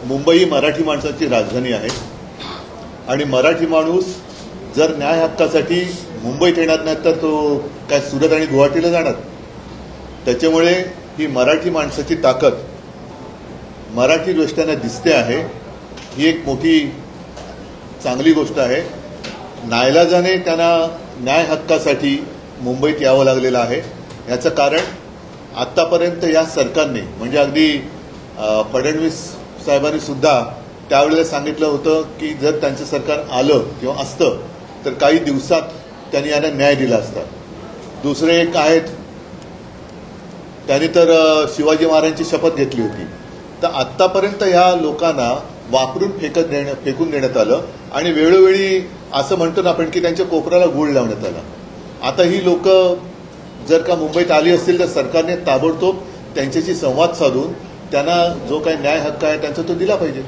मुंबई ही मराठी माणसाची राजधानी आहे आणि मराठी माणूस जर न्याय हक्कासाठी मुंबईत येणार नाही तर तो काय सुरत आणि गुवाहाटीला जाणार. त्याच्यामुळे ही मराठी माणसाची ताकद मराठी दृष्ट्याने दिसते आहे. ही एक मोठी चांगली गोष्ट आहे. नाईलाजाने त्यांना न्याय हक्कासाठी मुंबईत यावं लागलेलं आहे. याचं कारण आत्तापर्यंत या सरकारने म्हणजे अगदी फडणवीस साहेबांनी सुद्धा त्यावेळेला सांगितलं होतं की जर त्यांचं सरकार आलं किंवा असतं तर काही दिवसात त्यांनी यांना न्याय दिला असता. दुसरे एक आहेत, त्यांनी तर शिवाजी महाराजांची शपथ घेतली होती. तर आत्तापर्यंत ह्या लोकांना वापरून फेकून देण्यात आलं आणि वेळोवेळी असं म्हणतो ना आपण की त्यांच्या कोपराला गूळ लावण्यात आला. आता ही लोक जर का मुंबईत आली असतील तर सरकारने ताबडतोब त्यांच्याशी संवाद साधून त्यांना जो काही न्याय हक्क आहे त्यांचा तो दिला पाहिजे.